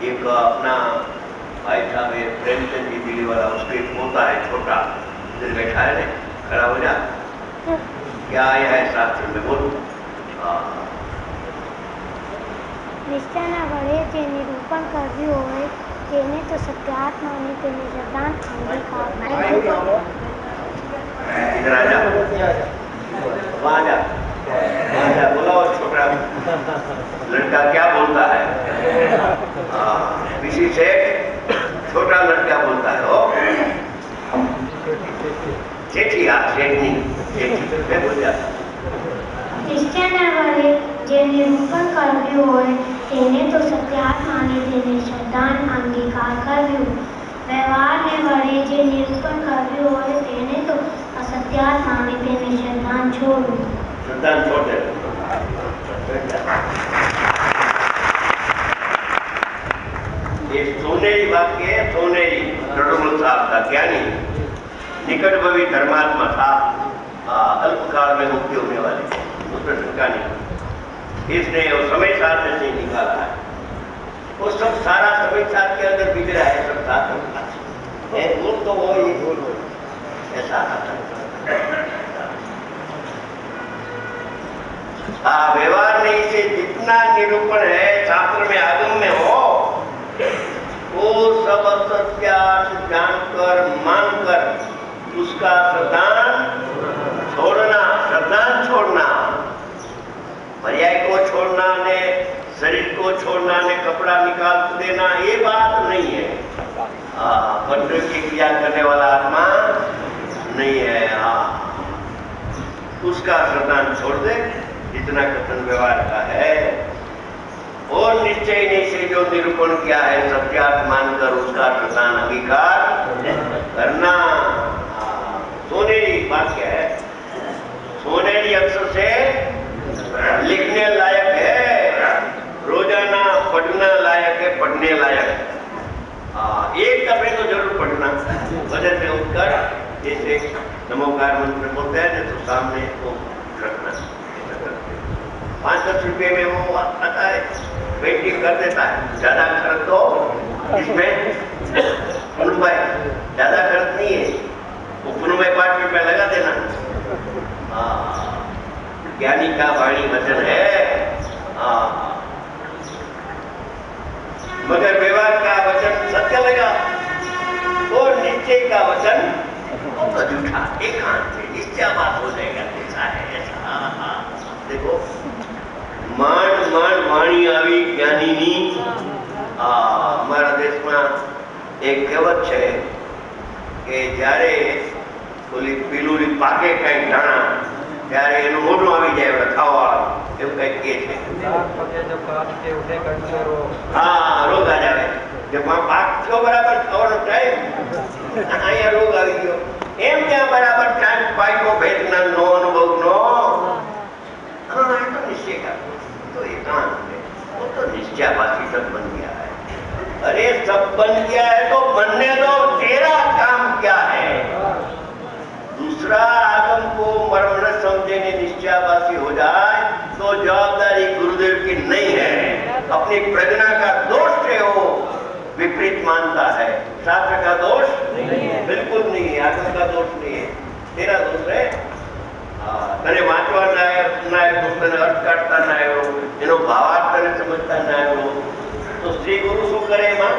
एक अपना भाई साहब है प्रेमचंद जी दिल्ली वाला, उसके पोता है छोटा, इधर बैठा है ना, खड़ा हो जा। क्या आया है शास्त्र में, बोल। નિષ્ઠાના વડે જે નિરૂપણ કર્યું હોય તેને તો સત્યાત્માને તેને સિદ્ધાંત અંગીકાર इधर आ जा, वहाँ जा, वहाँ जा, बोला वो छोटा लड़का क्या बोलता है। किसी से छोटा लड़का बोलता है, ओ सेठी, हाँ सेठी, सेठी मैं बोल जाता। નિષ્ઠાના વડે જે નિરૂપણ કર્યું હોય તેને તો સત્યાત્માને તેને સિદ્ધાંત અંગીકાર કર્યું. વ્યવહારને વડે જે નિરૂપણ કર્યું હોય તેને તો અસત્યાત્માને તેને સિદ્ધાંત છોડવું. सिद्धांत छोड़ दे। ये सोनेरी वाक्य है, सोनेरी रडुमल साहब का ज्ञानी, निकट भवी धर्मात्मा था, अल्पकाल में मुक्ति होने वाली, उसमें शंका नहीं। इसने वो समय साथ से निकाला है, वो सब सारा समय साथ के अंदर बिगड़ा है, सब साथ है, बोल तो वो ये बोल ऐसा आता। व्यवहार नहीं से जितना निरूपण है शास्त्र में आगम में हो, वो सब असत्यार्थ जानकर मानकर उसका श्रद्धांत छोड़ना, पर्याय को छोड़ना ने शरीर को छोड़ना ने कपड़ा निकाल देना, ये बात नहीं है। पंच की क्रिया करने वाला आत्मा नहीं है। उसका श्रद्धांत छोड़ दे, जितना कथन व्यवहार का है। और निश्चय नहीं से जो निरूपण किया है सत्यार्थ मानकर उसका श्रद्धांत अंगीकार करना। सोनेरी वाक्य है, सोनेरी अक्षर से लिखने लायक है, रोजाना पढ़ना लायक है, पढ़ने लायक है। एक दफे तो जरूर पढ़ना, वजह से उठकर जैसे नमोकार मंत्र बोलते हैं तो सामने को रखना। 5-10 रुपये में वो आता है, पेंटिंग कर देता है, ज्यादा खर्च तो इसमें पुनः ज्यादा खर्च नहीं है, वो पुनः 5 रुपया लगा देना। ज्ञानी का वाणी वचन है, मगर व्यवहार का वचन सत्य लगा और निश्चय का वचन झूठा, एकांत से निश्चय बात हो जाएगा। ऐसा है, ऐसा। देखो માંડ વાણી આવી જ્ઞાનીની। અમારા દેશમાં એક કહેવત છે કે જ્યારે ઓલી પીલુડી પાકે કઈ દાણા ત્યારે એનું મોઢું આવી જાય એટલે ખાવાવાળું, એવું કઈ કહે છે। રોગ આ જાવે કે પાક થયો બરાબર ખાવાનો ટાઈમ, અહીંયા રોગ આવી ગયો, એમ ત્યાં બરાબર ટાઈમ પાક્યો ભેદના નો અનુભવ નો। निश्चय का तो एकांत है, वो तो निश्चयवासी सब बन गया है। अरे सब बन गया है तो बनने दो, तेरा काम क्या है। दूसरा आगम को मर्म न समझे निश्चयवासी हो जाए तो जवाबदारी गुरुदेव की नहीं है, अपनी प्रज्ञा का दोष है, वो विपरीत मानता है। शास्त्र का दोष बिल्कुल नहीं है, आगम का दोष नहीं है, तेरा दोष है। तने वांचवा ना આવ્યો, તને અર્થ કાઢતા ના આવ્યો, એનો ભાવાર્થ તને સમજતા ના આવ્યો, તો શ્રી ગુરુ શું કરે એમાં?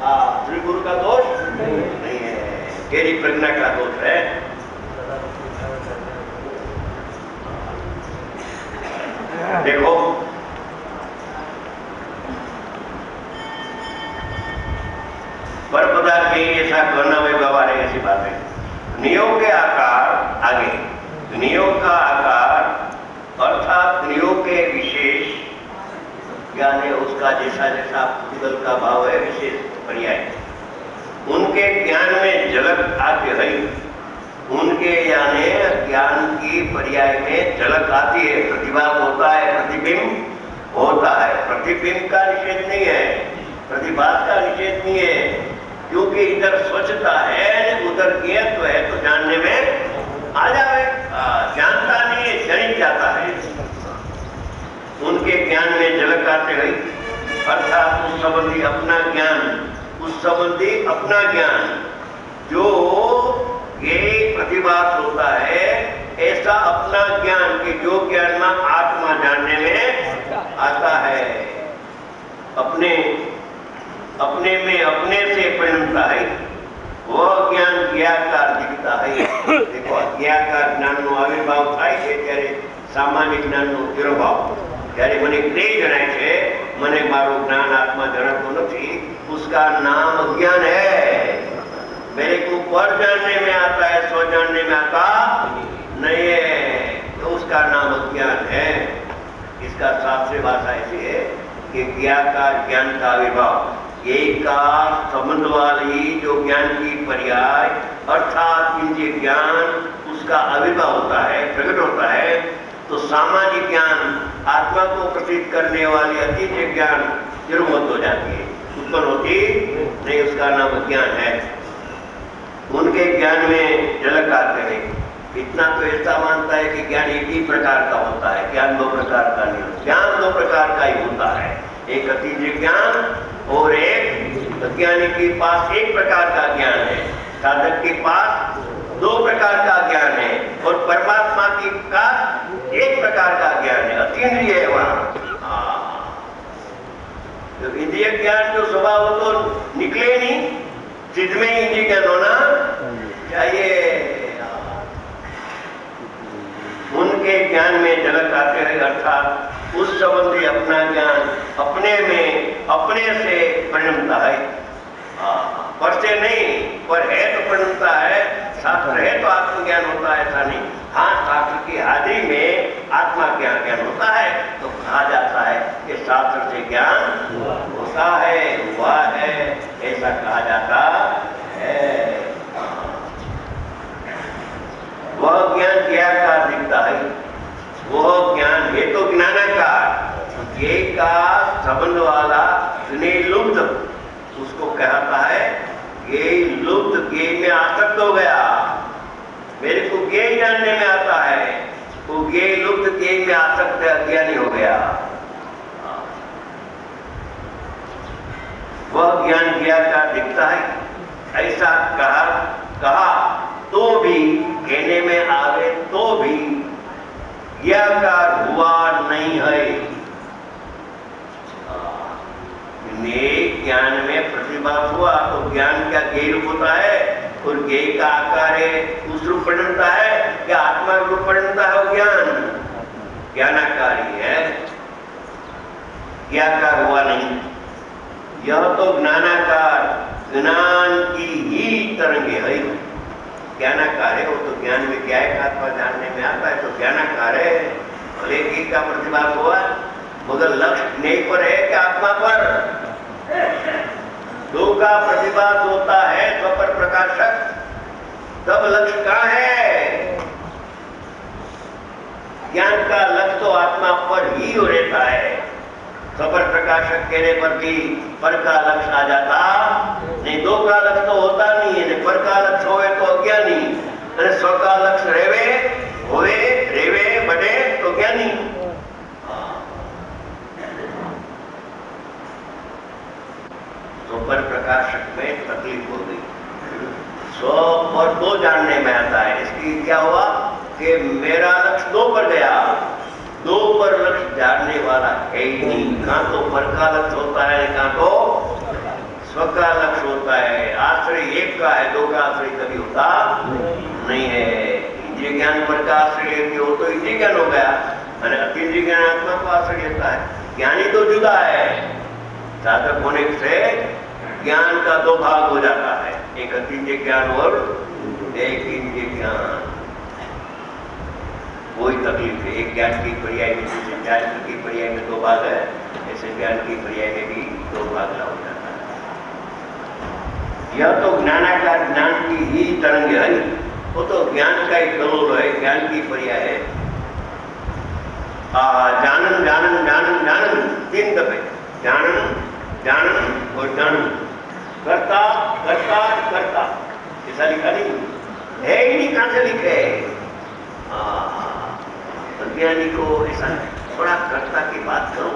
श्री गुरु का दोष नहीं है, तेरी प्रज्ञा का दोष है। देखो पर पदार्थ के ऐसा करना में व्यवहार है, ऐसी बात है। नियोग के आकार आगे, नियोग का आकार अर्थात नियोग के विशेष ज्ञान है, उसका जैसा जैसा प्रतिबल का भाव है विशेष पर्याय, उनके ज्ञान में झलक आती है, उनके यानी ज्ञान की पर्याय में झलक आती है, प्रतिभाग होता है, प्रतिबिंब होता है। प्रतिबिंब का निषेध नहीं है, प्रतिभाग का निषेध नहीं है, क्योंकि इधर स्वच्छता है उधर ज्ञत्व है, तो जानने में आ जाए, जानता नहीं है जनित जाता है। उनके ज्ञान में झलक आते हुए अर्थात उस संबंधी अपना ज्ञान, उस संबंधी अपना ज्ञान जो ये प्रतिभास होता है, ऐसा अपना ज्ञान कि जो ज्ञान में आत्मा जानने में आता है, अपने अपने में अपने से परिणमता है, वह ज्ञान ज्ञाकार दिखता है। देखो ज्ञाकार ज्ञानનો આવિર્ભાવ થાય છે ત્યારે સામાન્ય જ્ઞાનનો તિરોભાવ, જ્યારે મને જ્ઞેય જણાય છે, મને મારું જ્ઞાન આત્મા જણાતું નથી, उसका नाम अज्ञान है। मेरे को पर जानने में आता है, स्व जानने में आता नहीं है, तो उसका नाम अज्ञान है। इसका शास्त्रीय भाषा ऐसी है कि ज्ञाकार ज्ञान का आविर्भाव, एक का संबंध वाली जो ज्ञान की पर्याय अर्थात इंद्रिय ज्ञान, उसका आविर्भाव होता है, प्रकट होता है। तो सामाजिक ज्ञान आत्मा को प्रतीत करने वाली अतीन्द्रिय ज्ञान निर्मूत हो जाती है, उत्पन्न होती नहीं, उसका नाम ज्ञान है। उनके ज्ञान में झलक आते हैं। इतना तो ऐसा मानता है कि ज्ञान एक ही प्रकार का होता है, ज्ञान दो प्रकार का नहीं होता, ज्ञान दो प्रकार का ही होता है, एक अतीन्द्रिय ज्ञान और एक अज्ञानी के पास एक प्रकार का ज्ञान है, साधक के पास दो प्रकार का ज्ञान है, और परमात्मा के पास एक प्रकार का ज्ञान है, अतीन्द्रिय है वहां। तो इंद्रिय ज्ञान जो स्वभाव तो निकले नहीं, सिद्ध में इंद्रिय ज्ञान होना चाहिए। उनके ज्ञान में झलक आते हैं, अर्थात उस संबंधी अपना ज्ञान अपने में अपने से परिणमता है, पर से नहीं, पर है तो परिणमता है। शास्त्र है तो आत्मज्ञान होता है, ऐसा नहीं। हाँ, शास्त्र की हाजिरी में आत्मा ज्ञान होता है, तो कहा जाता है कि शास्त्र से ज्ञान होता है, हुआ है, ऐसा कहा जाता है। वह ज्ञान ज्ञाकार दिखता है, वह ज्ञान है तो ज्ञानाकार, ये का संबंध वाला लुप्त, उसको कहता है ये लुप्त, ये में आसक्त हो गया, मेरे को ज्ञेय जानने में आता है, वो ज्ञेय लुप्त, ज्ञेय में आसक्त अज्ञानी हो गया। वह ज्ञान ज्ञाकार दिखता है, ऐसा कहा तो भी, कहने में आवे तो भी ज्ञाकार हुआ नहीं है। ज्ञान में प्रतिभास हुआ तो ज्ञान क्या ज्ञेय रूप होता है, और ज्ञेय का आकार है, उस रूप परिणमता है, क्या आत्मा रूप परिणमता है? वो ज्ञानाकारी है, ज्ञाकार हुआ नहीं। यह तो ज्ञानाकार, ज्ञान की ही तरंगे है, ज्ञानाकार है। वो तो ज्ञान में क्या है, आत्मा जानने में आता है, तो ज्ञानाकार है। भले ही का प्रतिभास हुआ, मगर लक्ष्य नहीं पर है कि आत्मा पर। दो का प्रतिभास होता है स्वपर प्रकाशक, तब लक्ष्य कहाँ है? ज्ञान का लक्ष्य तो आत्मा पर ही हो रहता है। स्वपर प्रकाशक कहने पर भी पर का लक्ष्य आ जाता नहीं, दो का लक्ष्य तो होता नहीं है। पर का लक्ष्य होवे तो अज्ञानी, और स्व का लक्ष्य रेवे होवे रेवे बढ़े तो ज्ञानी। स्वपर प्रकाशक में तकलीफ हो गई, स्व और दो जानने में आता है। इसकी क्या हुआ कि मेरा लक्ष्य दो पर गया, दो पर लक्ष्य जानने वाला है ही नहीं। कहाँ तो पर का लक्ष्य होता है, कहाँ तो स्व का लक्ष्य होता है। आश्रय एक का है, दो का आश्रय कभी होता नहीं है। इंद्रिय ज्ञान पर का आश्रय लेते हो तो इंद्रिय ज्ञान हो गया, और अतीन्द्रिय ज्ञान आत्मा को आश्रय लेता है। ज्ञानी तो जुदा है, साधक होने से ज्ञान का दो भाग हो जाता है, एक अतीन्द्रिय ज्ञान और एक इंद्रिय ज्ञान। कोई तकलीफ है, एक ज्ञान की पर्याय में, जैसे ज्ञान की पर्याय में दो भाग है, ऐसे ज्ञान की पर्याय में भी दो भाग हो जाता है। यह तो ज्ञानाकार, ज्ञान की ही तरंग है, वो तो ज्ञान का ही कलोल है, ज्ञान की पर्याय है। जानन जानन जानन जानन, तीन दफे जानन जानन और जानन, करता करता करता, ऐसा लिखा नहीं है ही नहीं, कहां से लिखे? अज्ञानी को ऐसा थोड़ा कर्ता की बात करो,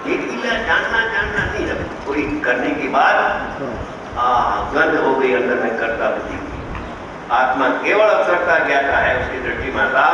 एक ही लिया, जानना नहीं, जब पूरी करने के बाद गंध हो गई अंदर में कर्ता बुद्धि की। आत्मा केवल करता ज्ञाता है, उसकी दृष्टि में राग